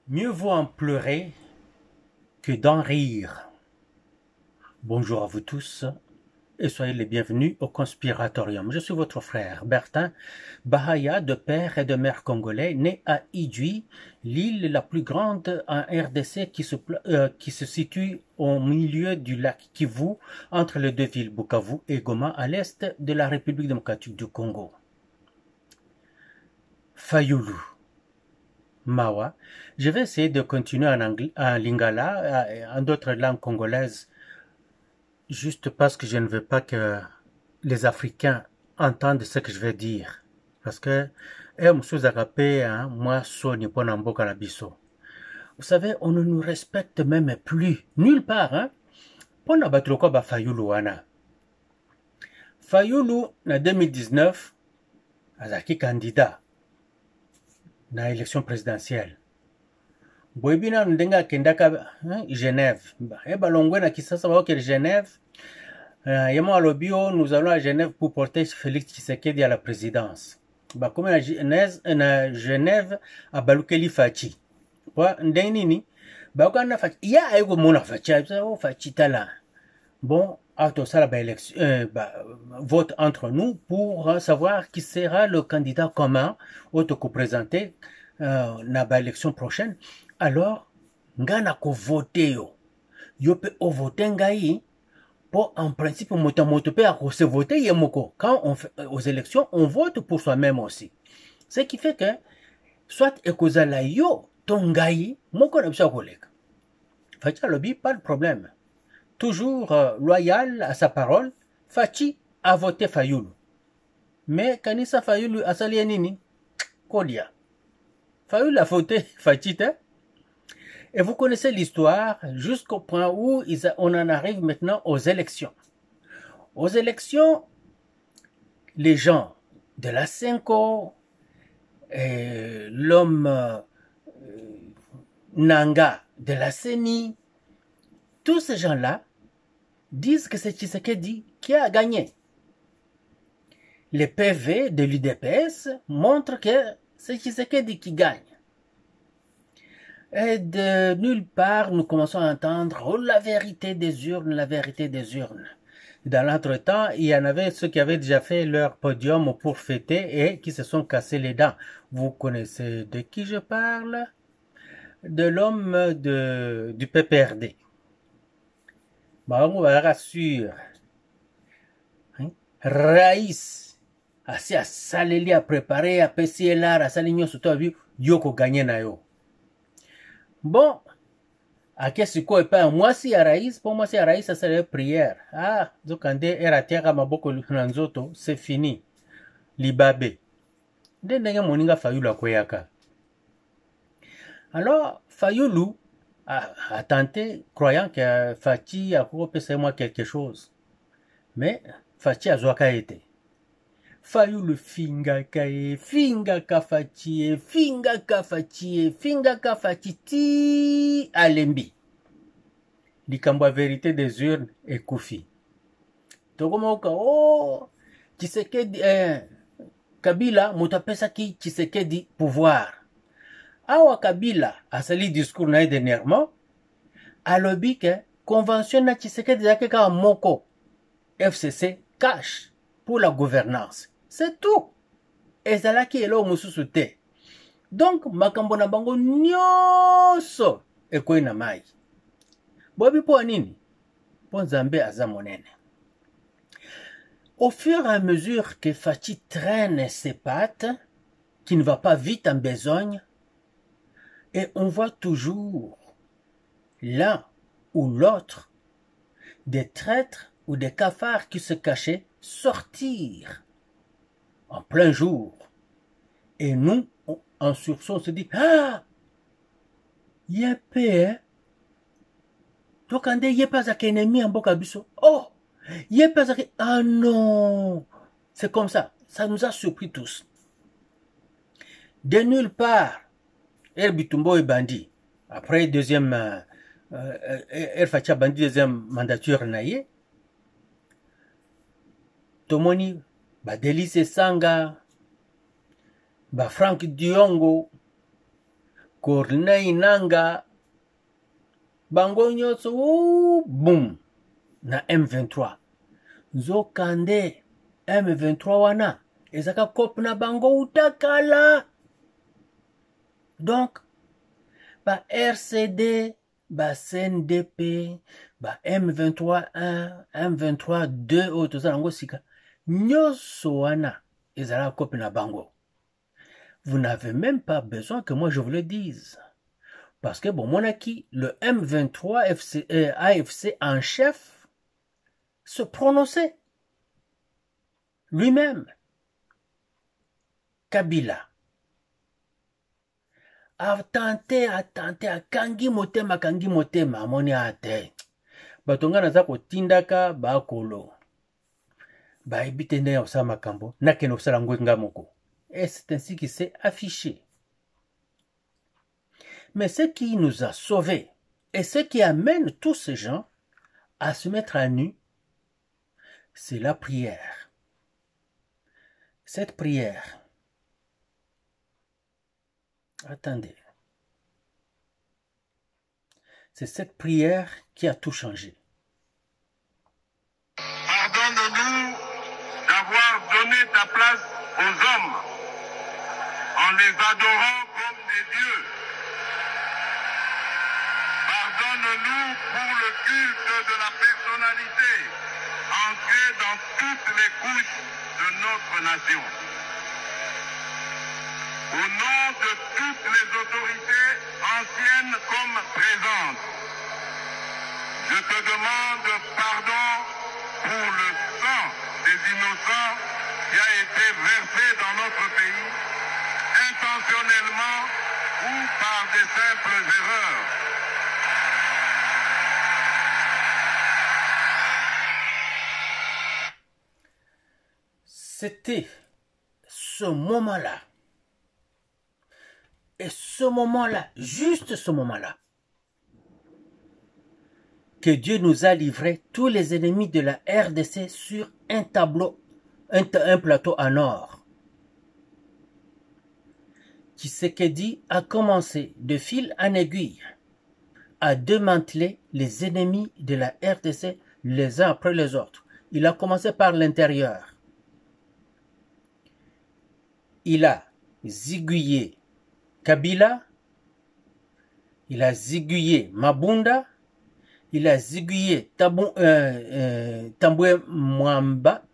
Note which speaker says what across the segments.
Speaker 1: Mieux vaut en pleurer que d'en rire. Bonjour à vous tous et soyez les bienvenus au Conspiratorium. Je suis votre frère Bertin Bahaya, de père et de mère congolais, né à Idjwi, l'île la plus grande en RDC qui se situe au milieu du lac Kivu, entre les deux villes Bukavu et Goma, à l'est de la République démocratique du Congo. Fayulu. Mawa. Je vais essayer de continuer en lingala, en d'autres langues congolaises, juste parce que je ne veux pas que les Africains entendent ce que je vais dire. Parce que, vous savez, on ne nous respecte même plus, nulle part. Hein? Pona batuloko ba Fayulu wana. Fayulu, na 2019, azaki candidat na élection présidentielle. Boybina ndenga kendaka Genève. Balongwe na Kisasa baoke Genève. Yama Alobio, nous allons à Genève pour porter Félix Tshisekedi à la présidence. Comme na Genève, à Balukeli Fachi. Ndenini, Bakana Fachi. Ya aiko mona Fachi, Fachi tala. Bon, auto ça la élection, vote entre nous pour savoir qui sera le candidat commun auto présenté na ba élection prochaine. Alors, ngana ko voter yo pe o voter ngai pour en principe moto pe a se voter yemoko. Quand on fait aux élections, on vote pour soi-même aussi. Ce qui fait que soit ekozala yo tongai moko na bisa koleka. Fachi lobby pas de problème. Toujours loyal à sa parole, Fachi a voté Fayulu. Mais kanisa Fayulu asali nini kodia. Fayulu a voté Fachi te. Et vous connaissez l'histoire jusqu'au point où on en arrive maintenant aux élections. Aux élections, les gens de la Senko, l'homme Nanga de la CENI, tous ces gens-là disent que c'est Tshisekedi qui a gagné. Les PV de l'UDPS montrent que c'est Tshisekedi qui gagne. Et de nulle part, nous commençons à entendre la vérité des urnes, la vérité des urnes. Dans l'entretemps, il y en avait ceux qui avaient déjà fait leur podium pour fêter et qui se sont cassés les dents. Vous connaissez de qui je parle? De l'homme du PPRD. On va rassurer. Raïs, assez à saleli, à préparer, à pessier l'art, à salignon surtout à vu, yoko gagné na yo. Bon, à qu'est-ce qu'on peut moi si à Raïs, pour moi si à Raïs, ça c'est la prière. Ah, zokande era terra maboko nanzoto, c'est fini. Libabe. Ndenge moninga Fayulu akoyaka. Alors, Fayulu a tenté, croyant que Fachi a coupé moi quelque chose. Mais Fachi a zoaka été. Fayulu finga ka Fachi, finga ka Fachi ti alembi. Likambo vérité des urnes et Koufi. Tokomoka, oh, Tshisekedi, Kabila, mutapesa ki Tshisekedi pouvoir. Awa Kabila, asali discours na dernièrement, alobi que convention na Tshisekedi yake ka moko, FCC cash pour la gouvernance. C'est tout. Et c'est là qui est là au mususu te. Donc, makambo na bango nyoso ekoi na mai. Bobi po nini? Po Nzambe aza monene. Au fur et à mesure que Fachi traîne ses pattes, qui ne va pas vite en besogne, et on voit toujours l'un ou l'autre des traîtres ou des cafards qui se cachaient sortir en plein jour. Et nous, en sursaut, on se dit, ah, y'a paix, hein? Donc, on dit, y'a pas un ennemi en Bokabiso. Oh, y'a pas un... Ah non! C'est comme ça. Ça nous a surpris tous. De nulle part, El Bitumbo est bandit. Après, deuxième, El Facha bandit, deuxième mandature naïe. Tomoni, Delice Sanga, Frank Diongo, Corneille Nanga, bango nyonso, boum, na M23. Nzokande, M23 wana, ezaka kop na bango utakala. Donc, ba RCD, ba CNDP, ba M23-1, M23-2, auto zango sika, nyoso wana, ezala kop na bango. Vous n'avez même pas besoin que moi je vous le dise. Parce que bon, mon acquis, le M23 AFC en chef se prononçait lui-même. Kabila a tenté, à kangi motema, amoni ate. Batonga naza kotindaka bakolo. Ba ebitende osama makambo, nakeno osala ngwenga moko. Et c'est ainsi qu'il s'est affiché. Mais ce qui nous a sauvés, et ce qui amène tous ces gens à se mettre à nu, c'est la prière. Cette prière, attendez, c'est cette prière qui a tout changé.
Speaker 2: Pardonne-nous d'avoir donné ta place aux hommes en les adorant comme des dieux. Pardonne-nous pour le culte de la personnalité ancré dans toutes les couches de notre nation. Au nom de toutes les autorités anciennes comme présentes, je te demande pardon pour le sang des innocents qui a été versé dans notre pays, intentionnellement ou par des simples erreurs.
Speaker 1: C'était ce moment-là, et ce moment-là, juste ce moment-là, que Dieu nous a livré tous les ennemis de la RDC sur un tableau, un plateau en or. Tshisekedi a commencé de fil en aiguille à démanteler les ennemis de la RDC les uns après les autres. Il a commencé par l'intérieur. Il a ziguillé Kabila, il a ziguillé Mabunda, il a ziguillé Tambwe Mwamba,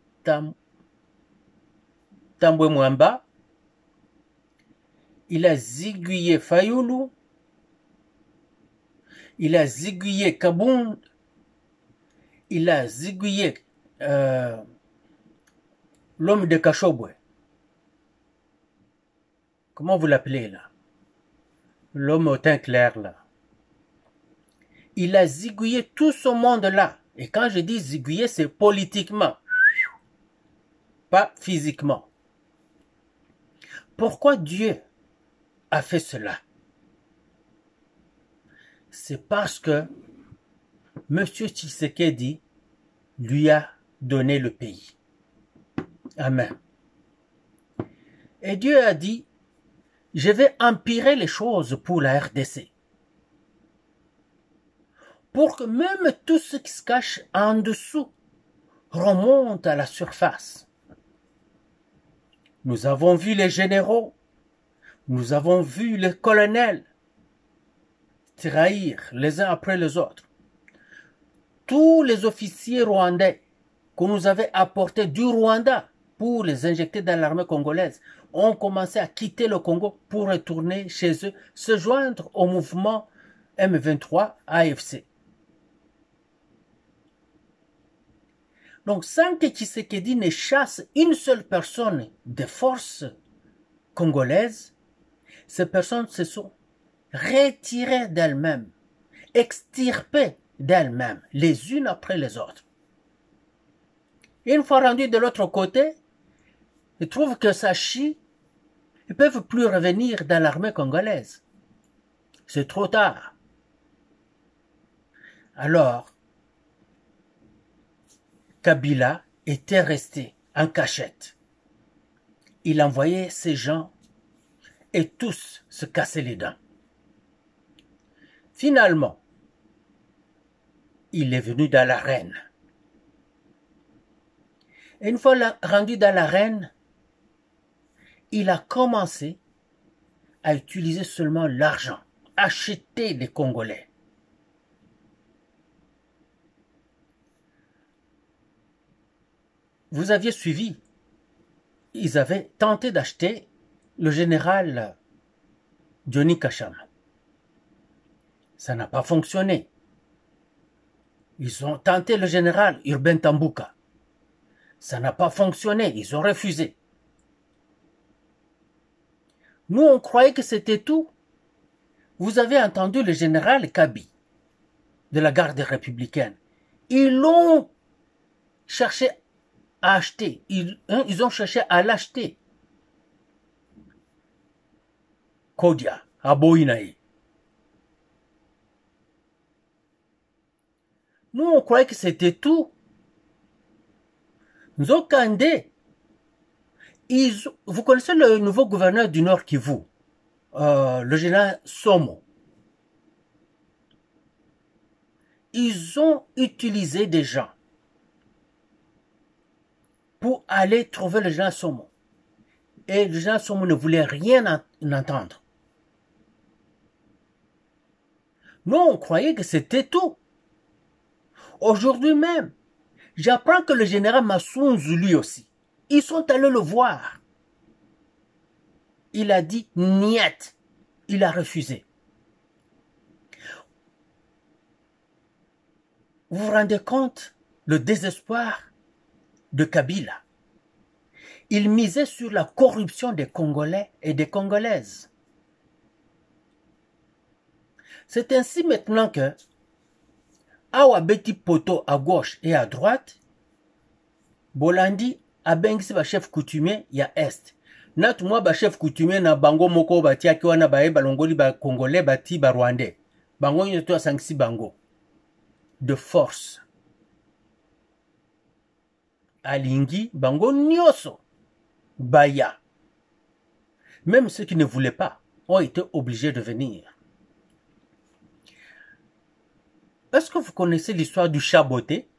Speaker 1: il a ziguillé Fayulu, il a ziguillé Kabound, il a ziguillé l'homme de Kashobwe. Comment vous l'appelez là? L'homme au teint clair là. Il a zigouillé tout ce monde-là. Et quand je dis zigouiller, c'est politiquement. Pas physiquement. Pourquoi Dieu a fait cela? C'est parce que M. Tshisekedi lui a donné le pays. Amen. Et Dieu a dit, je vais empirer les choses pour la RDC. Pour que même tout ce qui se cache en dessous remonte à la surface. Nous avons vu les généraux, nous avons vu les colonels trahir les uns après les autres. Tous les officiers rwandais qu'on nous avait apportés du Rwanda pour les injecter dans l'armée congolaise ont commencé à quitter le Congo pour retourner chez eux, se joindre au mouvement M23 AFC. Donc, sans que Tshisekedi ne chasse une seule personne des forces congolaises, ces personnes se sont retirées d'elles-mêmes, extirpées d'elles-mêmes, les unes après les autres. Une fois rendues de l'autre côté, ils trouvent que ça chie, ils ne peuvent plus revenir dans l'armée congolaise. C'est trop tard. Alors, Kabila était resté en cachette. Il envoyait ses gens et tous se cassaient les dents. Finalement, il est venu dans l'arène. Et une fois rendu dans l'arène, il a commencé à utiliser seulement l'argent, acheter les Congolais. Vous aviez suivi, ils avaient tenté d'acheter le général Johnny Kacham. Ça n'a pas fonctionné. Ils ont tenté le général Urbain Tambouka. Ça n'a pas fonctionné, ils ont refusé. Nous, on croyait que c'était tout. Vous avez entendu le général Kabi de la garde républicaine. Ils l'ont cherché à acheter. Ils ont cherché à l'acheter. Kodia, à Boinaï. Nous, on croyait que c'était tout. Nzokande, vous connaissez le nouveau gouverneur du Nord Kivu, le général Somo. Ils ont utilisé des gens pour aller trouver le général Somo. Et le général Somo ne voulait rien entendre. Nous, on croyait que c'était tout. Aujourd'hui même, j'apprends que le général Massounzou, lui aussi, ils sont allés le voir. Il a dit niet. Il a refusé. Vous vous rendez compte le désespoir de Kabila? Il misait sur la corruption des Congolais et des Congolaises. C'est ainsi maintenant que Awa Beti Poto à gauche et à droite, Bolandi a bengisi ba chef coutumier ya est. Natu mwa ba chef coutumier na bango moko batiaki wana bae balongoli ba Congolais bati ba Rwandais. Bango nyoto asangisi bango. De force. Alingi bango nyoso. Baya. Même ceux qui ne voulaient pas ont été obligés de venir. Est-ce que vous connaissez l'histoire du chat botté?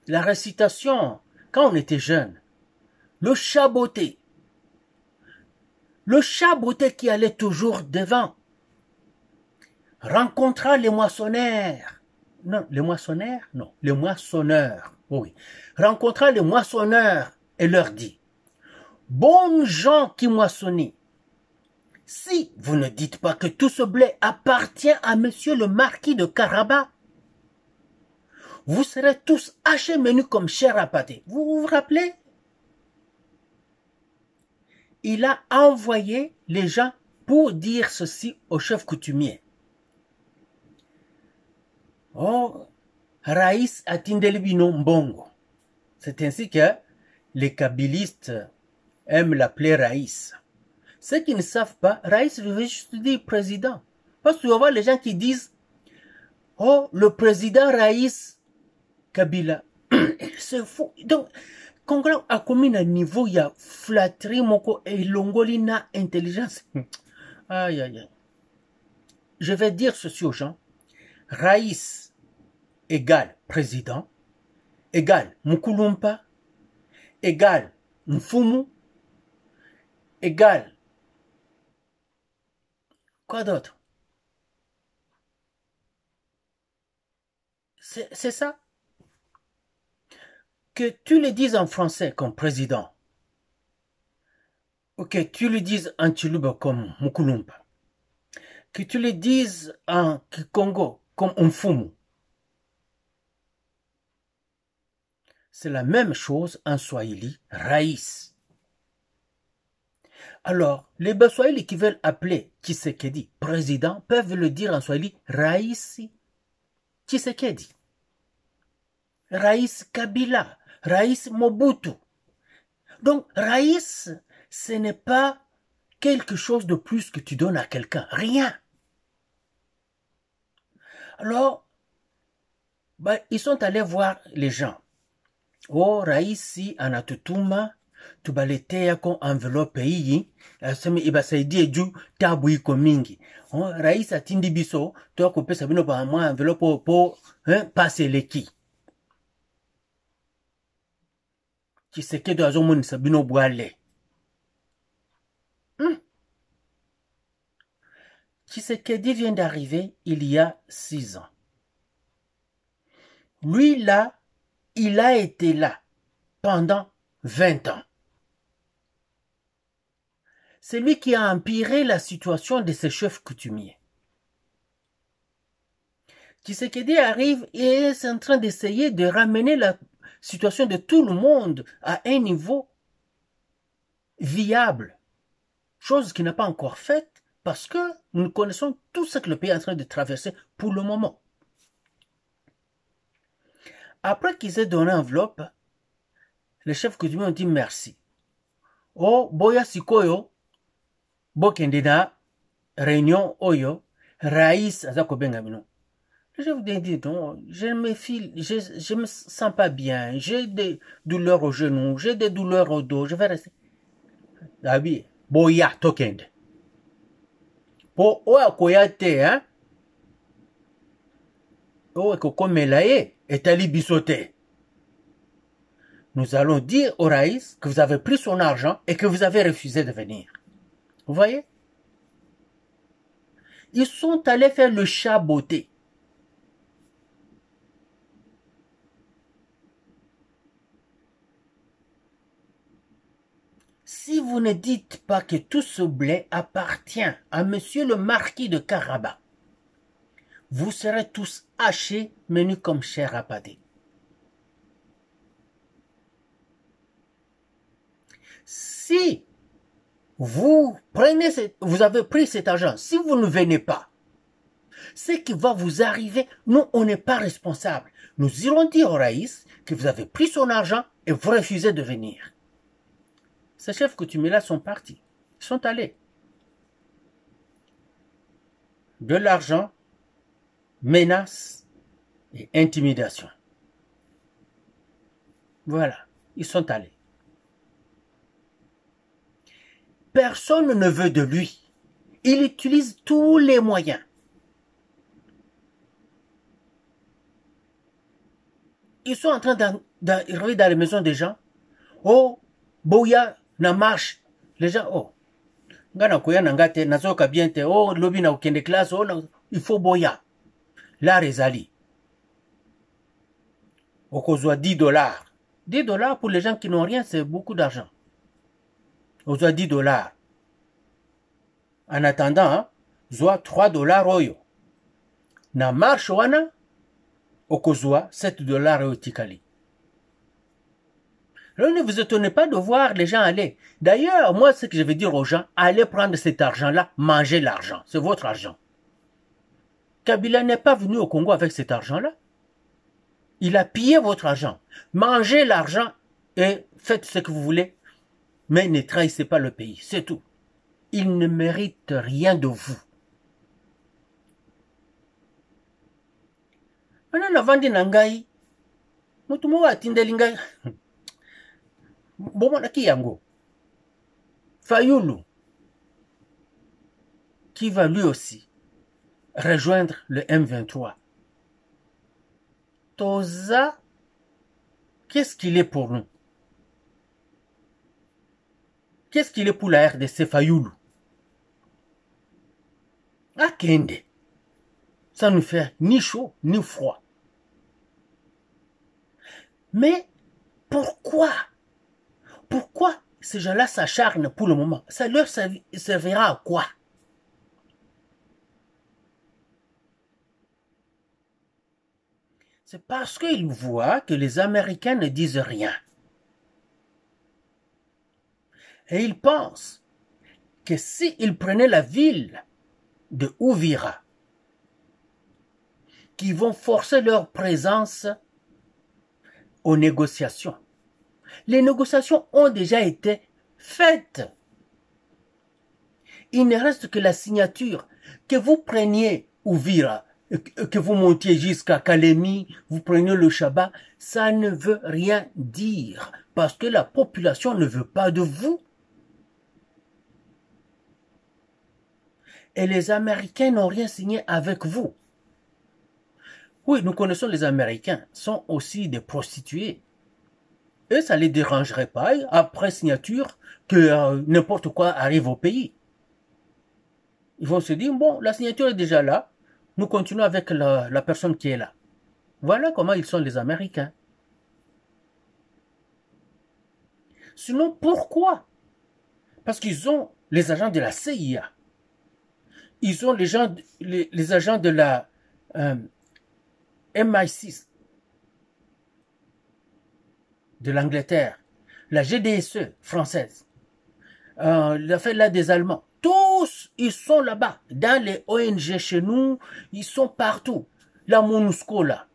Speaker 1: La récitation, quand on était jeune, le chat botté. Le chat botté qui allait toujours devant rencontra les moissonneurs. Non, les moissonneurs? Non, les moissonneurs. Oui. Rencontra les moissonneurs et leur dit, bons gens qui moissonnez, si vous ne dites pas que tout ce blé appartient à monsieur le marquis de Caraba, vous serez tous hachés menus comme chair à pâté. Vous vous rappelez? Il a envoyé les gens pour dire ceci au chef coutumier. Oh, Raïs Atindelibino Mbongo. C'est ainsi que les kabylistes aiment l'appeler Raïs. Ceux qui ne savent pas, Raïs veut juste dire président. Parce que tu vas voir les gens qui disent, oh, le Raïs Kabila. C'est fou. Donc, Congo a commis un niveau, il y a flatterie, moko et longolina intelligence. Aïe, aïe, aïe. Je vais dire ceci aux gens. Raïs égale président, égale Mukulumpa, égale Mfumu, égale quoi d'autre? C'est ça. Que tu le dises en français comme président, ou que tu le dises en Tshilube comme Mukulumpa, que tu le dises en Congo comme Mfumu, c'est la même chose en Swahili, Raïs. Alors, les Baswahili qui veulent appeler Tshisekedi président peuvent le dire en Swahili Raïs Tshisekedi, Raïs Kabila, Raïs Mobutu. Donc, Raïs, ce n'est pas quelque chose de plus que tu donnes à quelqu'un. Rien. Alors, ils sont allés voir les gens. Oh, Raïsi Anatutuma, Tu baletea ko enveloppe hii, aseme ibasaidie juu tabu iko mingi. Rais atindi biso, toa kupesa bino pa mwa enveloppe po passe leki. Tshisekedi azomonisa bino bwale. Tshisekedi vient d'arriver il y a 6 ans. Lui, là, il a été là pendant 20 ans. C'est lui qui a empiré la situation de ses chefs coutumiers. Tshisekedi arrive et est en train d'essayer de ramener la situation de tout le monde à un niveau viable. Chose qu'il n'a pas encore faite parce que nous connaissons tout ce que le pays est en train de traverser pour le moment. Après qu'ils aient donné l'enveloppe, les chefs coutumiers ont dit merci. Oh, boya sikoyo, bokendena, réunion oyo, raïs azako bengamino. Je vous dis, non, je me sens pas bien, j'ai des douleurs au genou, j'ai des douleurs au dos, je vais rester. Abi, boya tokende. Po oya koyate, hein? Oh, kokomelaye, etali bisote. Nous allons dire au Raïs que vous avez pris son argent et que vous avez refusé de venir. Vous voyez? Ils sont allés faire le chaboté. Si vous ne dites pas que tout ce blé appartient à monsieur le marquis de Karaba, vous serez tous hachés, menus comme chair à pâté. Si vous avez pris cet argent, si vous ne venez pas, ce qui va vous arriver, nous, on n'est pas responsable. Nous irons dire au Raïs que vous avez pris son argent et vous refusez de venir. Ces chefs coutumiers-là sont partis. Ils sont allés. De l'argent, menaces et intimidation. Voilà, ils sont allés. Personne ne veut de lui. Il utilise tous les moyens. Ils sont en train d'arriver dans les maisons des gens. Oh, boya na marche. Les gens, oh, ngana koya nangate, nazoka biente, oh, lobi na ukende classe, oh, il faut boya. La rezali. Okozwa $10. $10 pour les gens qui n'ont rien, c'est beaucoup d'argent. Okozwa $10. En attendant, zoa $3 oyo. Na marche wana, okozwa $7 oyo tikali. Alors, ne vous étonnez pas de voir les gens aller. D'ailleurs, moi, ce que je vais dire aux gens, allez prendre cet argent-là, mangez l'argent. C'est votre argent. Kabila n'est pas venu au Congo avec cet argent-là. Il a pillé votre argent. Mangez l'argent et faites ce que vous voulez. Mais ne trahissez pas le pays. C'est tout. Il ne mérite rien de vous. Maintenant, la vente nangai. Mutumo wa tindeli ngai. Bomo na kiyango. Fayulu. Qui va lui aussi rejoindre le M23. Toza, qu'est-ce qu'il est pour nous? Qu'est-ce qu'il est pour la RDC Fayoulou? Akende. Ça nous fait ni chaud, ni froid. Mais pourquoi? Pourquoi ces gens-là s'acharnent pour le moment? Ça leur servira à quoi? C'est parce qu'ils voient que les Américains ne disent rien. Et ils pensent que s'ils prenaient la ville de Uvira, qu'ils vont forcer leur présence aux négociations. Les négociations ont déjà été faites. Il ne reste que la signature. Que vous preniez Uvira, que vous montiez jusqu'à Kalemi, vous prenez le Shabbat, ça ne veut rien dire. Parce que la population ne veut pas de vous. Et les Américains n'ont rien signé avec vous. Oui, nous connaissons les Américains, sont aussi des prostituées. Et ça ne les dérangerait pas, après signature, que n'importe quoi arrive au pays. Ils vont se dire, bon, la signature est déjà là, nous continuons avec la personne qui est là. Voilà comment ils sont les Américains. Sinon, pourquoi? Parce qu'ils ont les agents de la CIA. Ils ont les agents de la MI6 de l'Angleterre, la GDSE française, la fête là des Allemands. Tous, ils sont là-bas. Dans les ONG chez nous, ils sont partout. La MONUSCO là.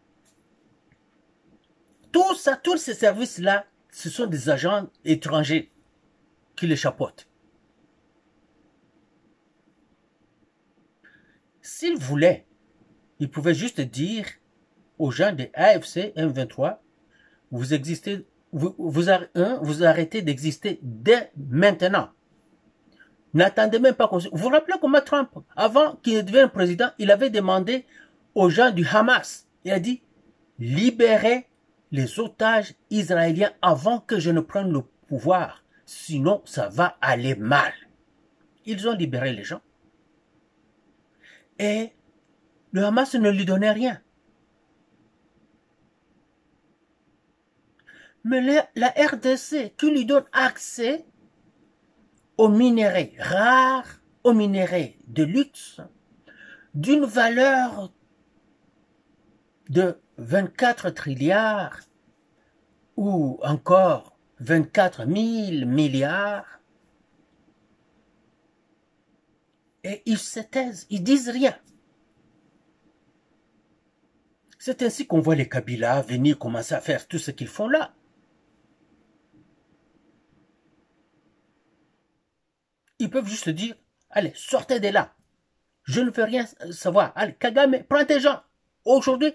Speaker 1: Tout ça, tous ces services-là, ce sont des agents étrangers qui les chapeautent. S'ils voulaient, ils pouvaient juste dire aux gens de AFC M23, vous existez, vous arrêtez d'exister dès maintenant. N'attendez même pas qu'on... Vous vous rappelez comment Trump, avant qu'il ne devienne président, il avait demandé aux gens du Hamas, il a dit, libérez les otages israéliens avant que je ne prenne le pouvoir, sinon ça va aller mal. Ils ont libéré les gens. Et le Hamas ne lui donnait rien. Mais la RDC qui lui donne accès aux minéraux rares, aux minéraux de luxe, d'une valeur de 24 trilliards ou encore 24 000 milliards. Et ils se taisent, ils disent rien. C'est ainsi qu'on voit les Kabila venir commencer à faire tout ce qu'ils font là. Ils peuvent juste dire, allez, sortez de là. Je ne veux rien savoir. Allez, Kagame, prends tes gens. Aujourd'hui,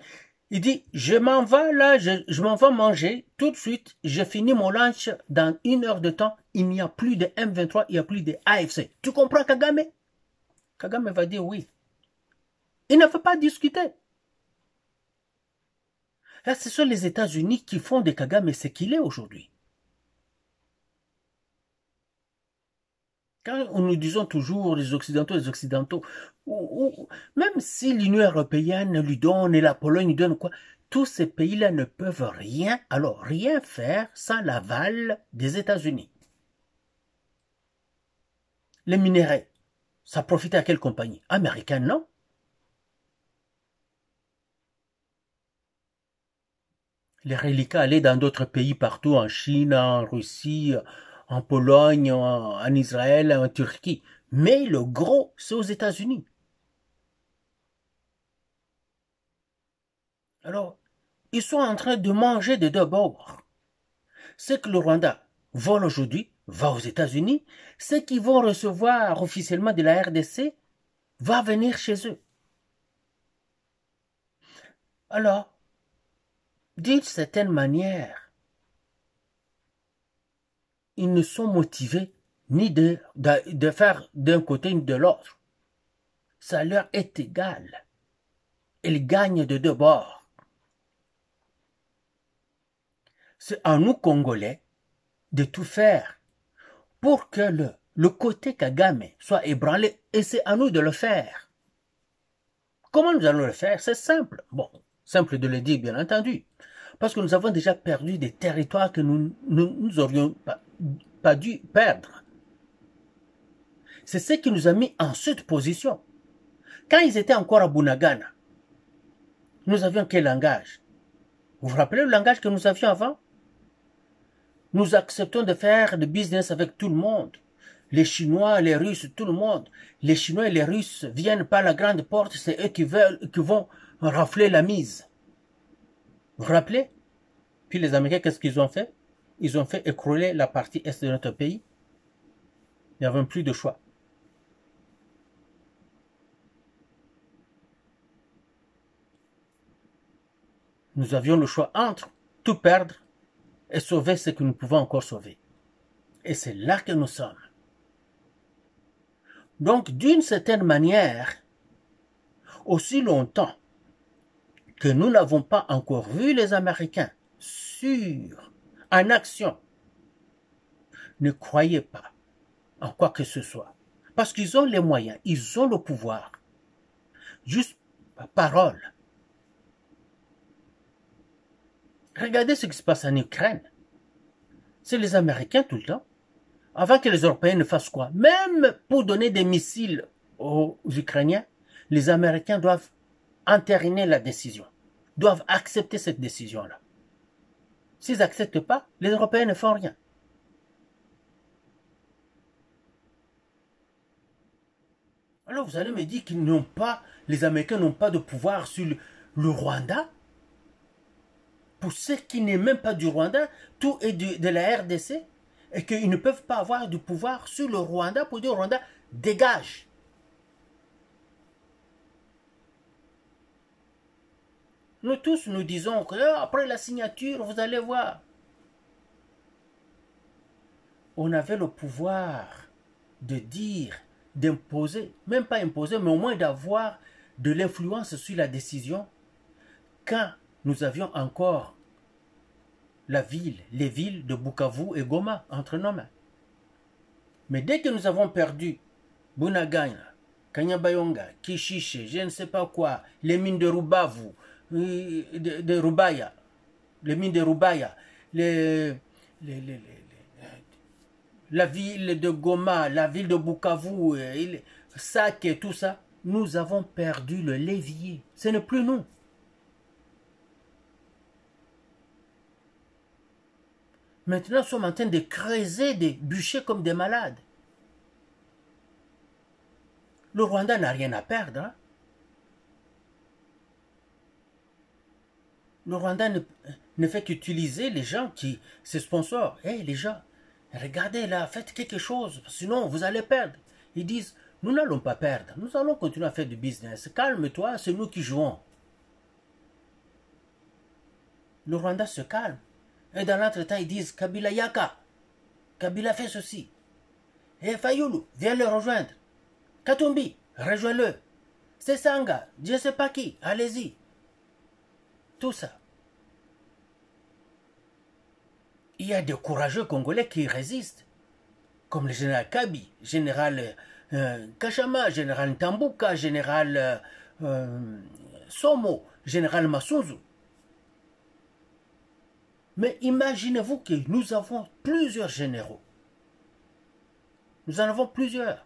Speaker 1: il dit, je m'en vais là, je m'en vais manger tout de suite. J'ai fini mon lunch dans 1 heure de temps. Il n'y a plus de M23, il n'y a plus de AFC. Tu comprends, Kagame? Kagame va dire oui. Il ne veut pas discuter. Là, ce sont les États-Unis qui font de Kagame ce qu'il est aujourd'hui. Quand nous disons toujours les Occidentaux, même si l'Union européenne lui donne et la Pologne lui donne quoi, tous ces pays-là ne peuvent rien, alors rien faire sans l'aval des États-Unis. Les minéraux, ça profite à quelle compagnie? Américaine, non? Les reliquats allaient dans d'autres pays partout, en Chine, en Russie, en Pologne, en Israël, en Turquie. Mais le gros, c'est aux États-Unis. Alors, ils sont en train de manger de deux bords. Ce que le Rwanda vole aujourd'hui va aux États-Unis. Ce qu'ils vont recevoir officiellement de la RDC va venir chez eux. Alors, d'une certaine manière, ils ne sont motivés ni de faire d'un côté ni de l'autre. Ça leur est égal. Ils gagnent de deux bords. C'est à nous, Congolais, de tout faire pour que le côté Kagame soit ébranlé, et c'est à nous de le faire. Comment nous allons le faire? C'est simple. Bon, simple de le dire, bien entendu. Parce que nous avons déjà perdu des territoires que nous aurions pas dû perdre. C'est ce qui nous a mis en cette position. Quand ils étaient encore à Bunagana, nous avions quel langage? Vous vous rappelez le langage que nous avions avant? Nous acceptons de faire du business avec tout le monde. Les Chinois, les Russes, tout le monde. Les Chinois et les Russes viennent par la grande porte, c'est eux qui vont rafler la mise. Vous vous rappelez? Puis les Américains, qu'est-ce qu'ils ont fait? Ils ont fait écrouler la partie est de notre pays. Il n'y avait plus de choix. nous avions le choix entre tout perdre et sauver ce que nous pouvons encore sauver. Et c'est là que nous sommes. Donc, d'une certaine manière, aussi longtemps que nous n'avons pas encore vu les Américains en action, ne croyez pas en quoi que ce soit. Parce qu'ils ont les moyens, ils ont le pouvoir. Juste par parole. Regardez ce qui se passe en Ukraine. C'est les Américains tout le temps. Avant que les Européens ne fassent quoi? Même pour donner des missiles aux Ukrainiens, les Américains doivent entériner la décision, doivent accepter cette décision-là. S'ils n'acceptent pas, les Européens ne font rien. Alors vous allez me dire qu'ils n'ont pas, les Américains n'ont pas de pouvoir sur le Rwanda? Pour ceux qui n'est même pas du Rwanda, tout est de la RDC, et qu'ils ne peuvent pas avoir du pouvoir sur le Rwanda pour dire au Rwanda, dégage. Nous tous nous disons que après la signature, vous allez voir. On avait le pouvoir de dire, d'imposer, même pas imposer, mais au moins d'avoir de l'influence sur la décision quand nous avions encore les villes de Bukavu et Goma entre nos mains. Mais dès que nous avons perdu Bunagana, Kanyabayonga, Kishishe, je ne sais pas quoi, les mines de Rubavu, de Rubaya, les mines de Rubaya, la ville de Goma, la ville de Bukavu, Sac et tout ça, nous avons perdu le levier. Ce n'est plus nous. Maintenant, nous sommes en train de creuser des bûchers comme des malades. Le Rwanda n'a rien à perdre. Hein? Le Rwanda ne fait qu'utiliser les gens qui, ses sponsors. Hey, les gens, regardez là, faites quelque chose, sinon vous allez perdre. Ils disent, nous n'allons pas perdre, nous allons continuer à faire du business. Calme-toi, c'est nous qui jouons. Le Rwanda se calme. Et dans l'autre temps, ils disent, Kabila Yaka, Kabila fait ceci. Et Fayoulou, viens le rejoindre. Katumbi, rejoins-le. C'est Sanga, je ne sais pas qui, allez-y. Tout ça. Il y a des courageux Congolais qui résistent, comme le général Kabi, général Kachama, général Ntambuka, général Somo, général Masunzu. Mais imaginez-vous que nous avons plusieurs généraux. Nous en avons plusieurs.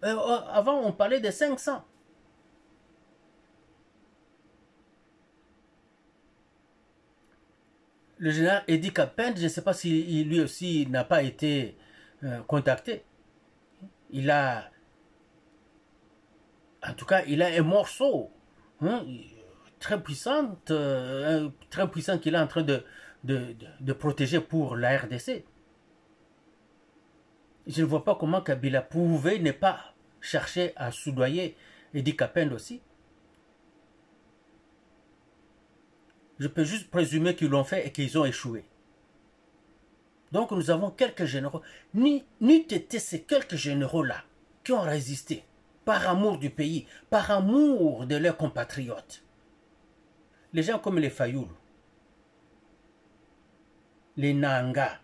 Speaker 1: Avant, on parlait de 500. Le général Edi Kapend, je ne sais pas si lui aussi n'a pas été contacté. Il a, en tout cas, il a un morceau très puissant qu'il est en train de protéger pour la RDC. Je ne vois pas comment Kabila pouvait ne pas chercher à soudoyer Edi Kapend aussi. Je peux juste présumer qu'ils l'ont fait et qu'ils ont échoué. Donc nous avons quelques généraux. N'eût été ces quelques généraux-là qui ont résisté par amour du pays, par amour de leurs compatriotes. Les gens comme les Fayoulou, les Nanga,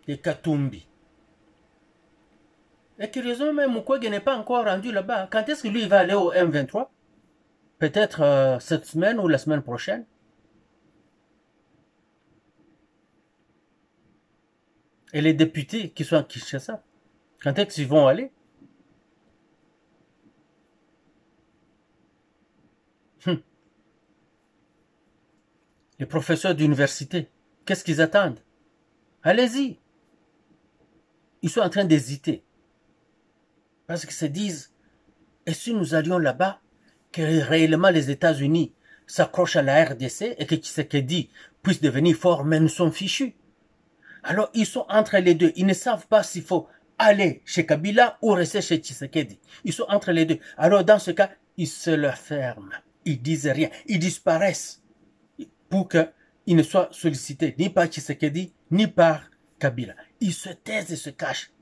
Speaker 1: les Katumbi. Et curieusement, même Mukwege n'est pas encore rendu là-bas. Quand est-ce que lui va aller au M23? Peut-être cette semaine ou la semaine prochaine. Et les députés qui sont à Kinshasa, quand est-ce qu'ils vont aller? Les professeurs d'université, qu'est-ce qu'ils attendent? Allez-y. Ils sont en train d'hésiter. Parce qu'ils se disent, et si nous allions là-bas, que réellement les États-Unis s'accrochent à la RDC et que Tshisekedi puisse devenir fort, mais nous sommes fichus. Alors ils sont entre les deux. Ils ne savent pas s'il faut aller chez Kabila ou rester chez Tshisekedi. Ils sont entre les deux. Alors dans ce cas, ils se leur ferment. Ils disent rien. Ils disparaissent. pour qu'il ne soit sollicité ni par Tshisekedi, ni par Kabila. Ils se taisent et se cachent.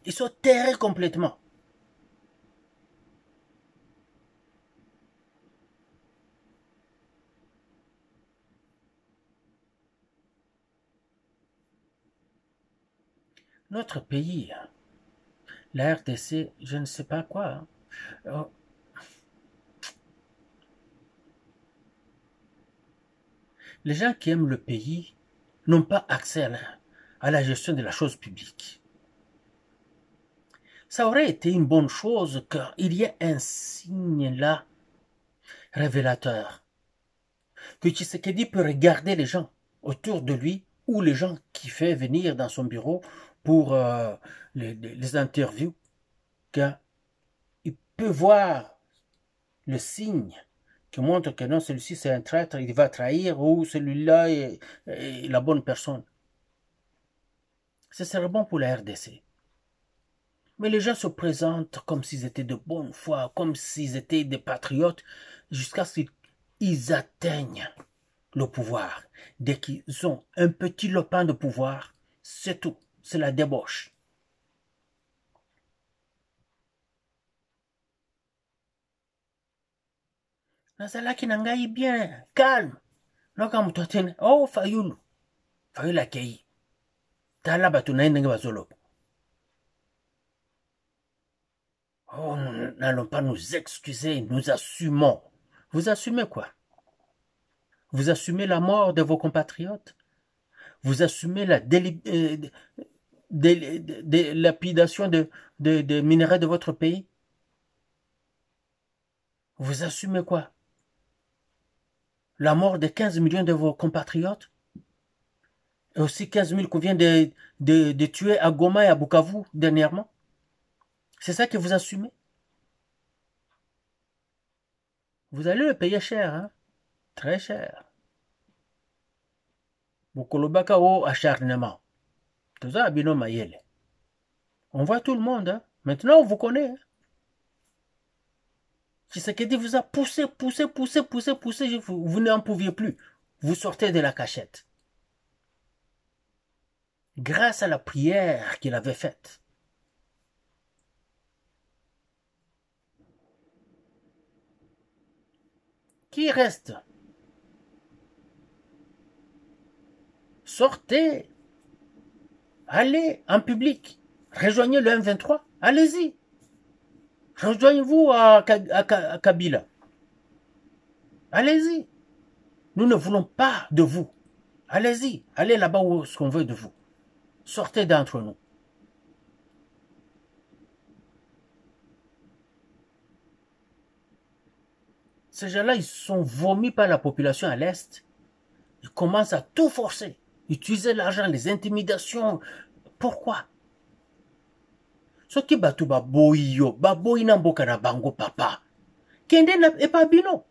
Speaker 1: Ils sont terrés complètement. Notre pays, la RDC, je ne sais pas quoi. Les gens qui aiment le pays n'ont pas accès à la gestion de la chose publique. Ça aurait été une bonne chose qu'il y ait un signe là, révélateur, que Tshisekedi peut regarder les gens autour de lui ou les gens qu'il fait venir dans son bureau pour les interviews, qu'il peut voir le signe qui montre que non, celui-ci c'est un traître, il va trahir, ou celui-là est la bonne personne. Ce serait bon pour la RDC. Mais les gens se présentent comme s'ils étaient de bonne foi, comme s'ils étaient des patriotes, jusqu'à ce qu'ils atteignent le pouvoir. Dès qu'ils ont un petit lopin de pouvoir, c'est tout, c'est la débauche. Nazalaki nangai bien, calme. Noka mutotene, oh Fayulu. Fayulu akei. Tala batu naende bazolo. Oh, nous n'allons pas nous excuser, nous assumons. Vous assumez quoi? Vous assumez la mort de vos compatriotes? Vous assumez la lapidation de minerais de votre pays? Vous assumez quoi? La mort de 15 millions de vos compatriotes? Et aussi 15 000 qu'on vient de tuer à Goma et à Bukavu dernièrement? C'est ça que vous assumez? Vous allez le payer cher, hein? Très cher. Bukolobaka o acharnement. Tout ça, Abino Mayele. On voit tout le monde, hein? Maintenant, on vous connaît. Hein? Tshisekedi vous a poussé, vous n'en pouviez plus. Vous sortez de la cachette. Grâce à la prière qu'il avait faite. Qui reste? Sortez. Allez en public. Rejoignez le M23. Allez-y. Rejoignez-vous à Kabila. Allez-y. Nous ne voulons pas de vous. Allez-y. Allez là-bas où ce qu'on veut de vous. Sortez d'entre nous. Ces gens-là, ils sont vomis par la population à l'Est. Ils commencent à tout forcer. Utiliser l'argent, les intimidations. Pourquoi? Soki batu baboyi yo, baboyi na mboka na bango papa. Kende na epa bino.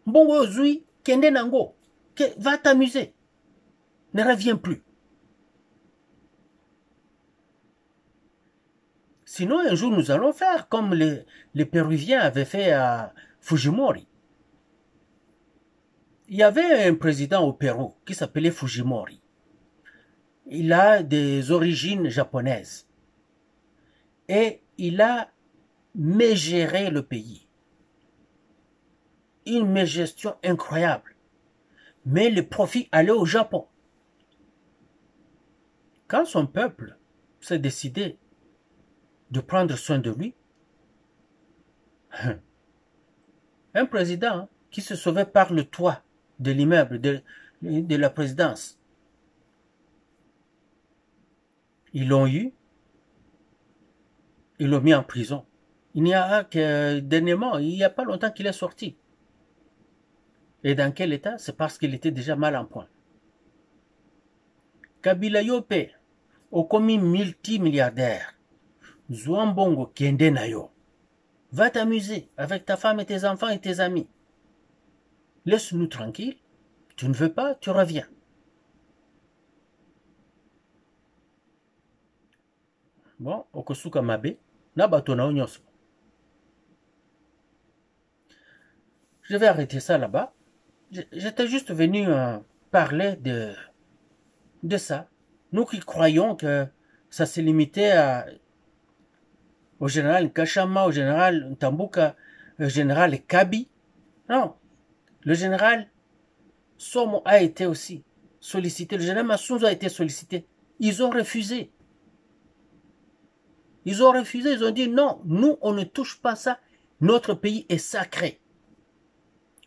Speaker 1: Mbongo yo zui, kende nango. Va t'amuser. Ne reviens plus. Sinon, un jour, nous allons faire comme les Péruviens avaient fait à Fujimori. Il y avait un président au Pérou qui s'appelait Fujimori. Il a des origines japonaises. Et il a mégéré le pays. Une mégestion incroyable. Mais le profit allait au Japon. Quand son peuple s'est décidé de prendre soin de lui, un président qui se sauvait par le toit de l'immeuble de la présidence, ils l'ont eu, ils l'ont mis en prison. Il n'y a que dernièrement, il n'y a pas longtemps qu'il est sorti. Et dans quel état? C'est parce qu'il était déjà mal en point. Kabila Yope, okomi multimilliardaire. Zouambongo kende na yo. Va t'amuser avec ta femme et tes enfants et tes amis. Laisse-nous tranquilles. Tu ne veux pas, tu reviens. Bon, okosuka mabe, na bato na onyoso. Je vais arrêter ça là-bas. J'étais juste venu parler de ça. Nous qui croyons que ça s'est limité au général Kachama, au général Ntambuka, au général Kabi. Non, le général Somo a été aussi sollicité, le général Massunzo a été sollicité. Ils ont refusé. Ils ont refusé, ils ont dit non, nous on ne touche pas ça, notre pays est sacré.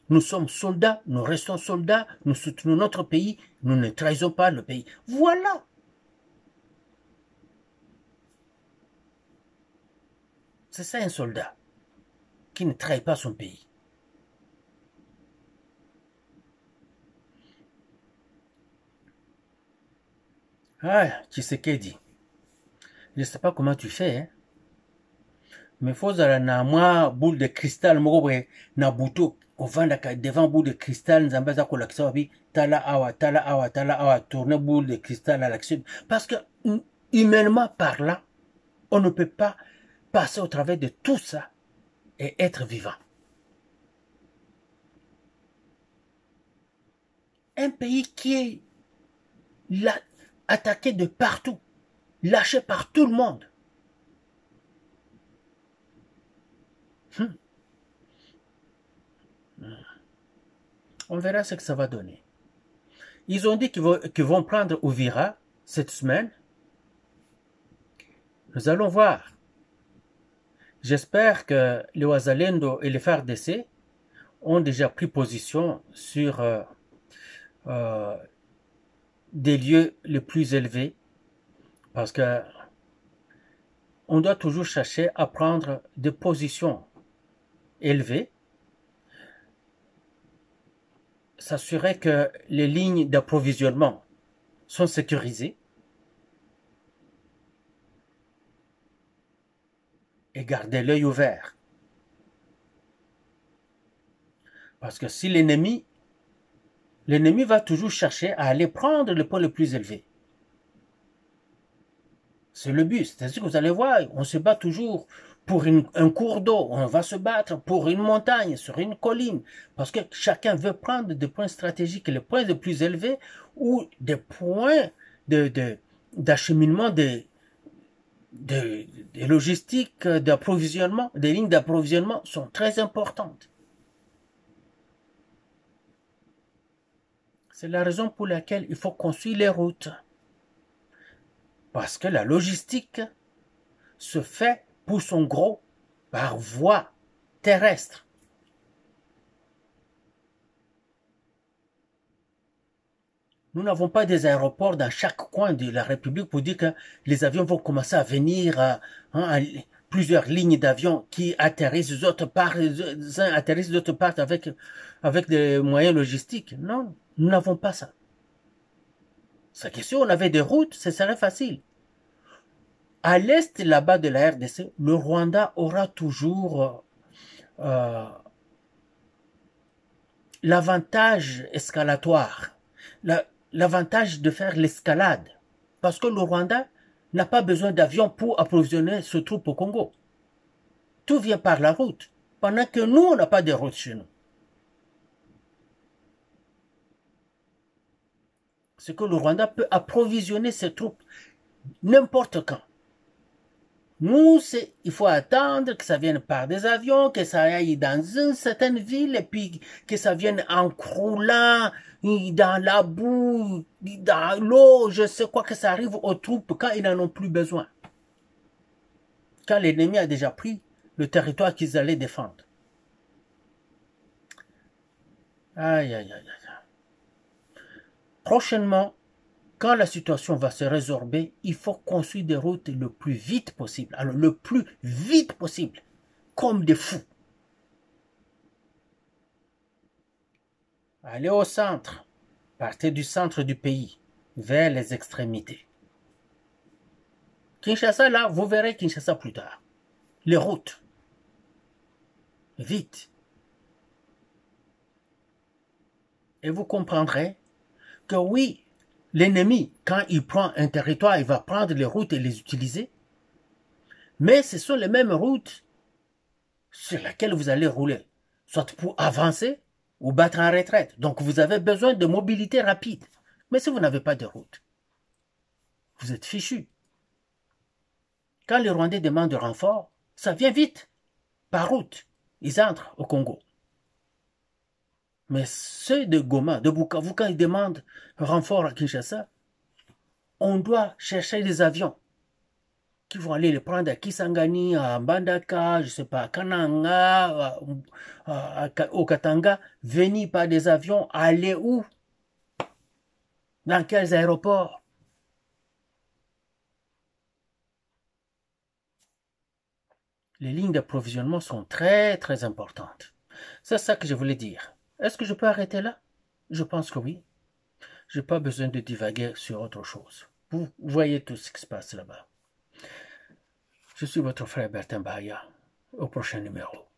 Speaker 1: Nous sommes soldats, nous restons soldats, nous soutenons notre pays, nous ne trahissons pas le pays. Voilà. C'est ça un soldat qui ne trahit pas son pays. Ah, Tshisekedi. Je ne sais pas comment tu fais, hein. Mais faut na moi boule de cristal moko na buto ovanda devant boule de cristal nzambe za kolakisa wapi tala awa tourner boule de cristal à l'action parce que humainement parlant on ne peut pas passer au travers de tout ça et être vivant. Un pays qui est là, attaqué de partout, lâché par tout le monde. On verra ce que ça va donner. Ils ont dit qu'ils vont prendre Uvira cette semaine. Nous allons voir. J'espère que les Ouazalendo et les FARDC ont déjà pris position sur des lieux les plus élevés parce que on doit toujours chercher à prendre des positions élevées, s'assurer que les lignes d'approvisionnement sont sécurisées et garder l'œil ouvert. Parce que si l'ennemi va toujours chercher à aller prendre le point le plus élevé. C'est le but. C'est-à-dire que vous allez voir, on se bat toujours pour un cours d'eau. On va se battre pour une montagne, sur une colline. Parce que chacun veut prendre des points stratégiques, les points les plus élevés ou des points d'acheminement de logistique, d'approvisionnement, des lignes d'approvisionnement sont très importantes. C'est la raison pour laquelle il faut construire les routes. Parce que la logistique se fait pour son gros par voie terrestre. Nous n'avons pas des aéroports dans chaque coin de la République pour dire que les avions vont commencer à venir, plusieurs lignes d'avions qui atterrissent d'autre part, atterrissent d'autre part avec des moyens logistiques. Non, nous n'avons pas ça. C'est que si on avait des routes, ce serait facile. À l'est, là-bas de la RDC, le Rwanda aura toujours l'avantage escalatoire, l'avantage de faire l'escalade. Parce que le Rwanda n'a pas besoin d'avion pour approvisionner ses troupes au Congo. Tout vient par la route, pendant que nous, on n'a pas de route chez nous. C'est que le Rwanda peut approvisionner ses troupes n'importe quand. Nous, il faut attendre que ça vienne par des avions, que ça aille dans une certaine ville, et puis que ça vienne en croulant, dans la boue, dans l'eau, je sais quoi, que ça arrive aux troupes quand ils n'en ont plus besoin. Quand l'ennemi a déjà pris le territoire qu'ils allaient défendre. Aïe, aïe, aïe, aïe. Prochainement, quand la situation va se résorber, il faut construire des routes le plus vite possible. Alors, le plus vite possible. Comme des fous. Allez au centre. Partez du centre du pays. Vers les extrémités. Kinshasa, là, vous verrez Kinshasa plus tard. Les routes. Vite. Et vous comprendrez que oui, l'ennemi, quand il prend un territoire, il va prendre les routes et les utiliser. Mais ce sont les mêmes routes sur lesquelles vous allez rouler. Soit pour avancer, ou battre en retraite. Donc vous avez besoin de mobilité rapide. Mais si vous n'avez pas de route, vous êtes fichu. Quand les Rwandais demandent de renfort, ça vient vite, par route. Ils entrent au Congo. Mais ceux de Goma, de Bukavu, quand ils demandent renfort à Kinshasa, on doit chercher des avions qui vont aller les prendre à Kisangani, à Mbandaka, je sais pas, à Kananga, au Katanga, venir par des avions, aller où? Dans quels aéroports? Les lignes d'approvisionnement sont très très importantes. C'est ça que je voulais dire. Est-ce que je peux arrêter là? Je pense que oui. Je n'ai pas besoin de divaguer sur autre chose. Vous voyez tout ce qui se passe là-bas. Je suis votre frère Bertin Bahia. Au prochain numéro.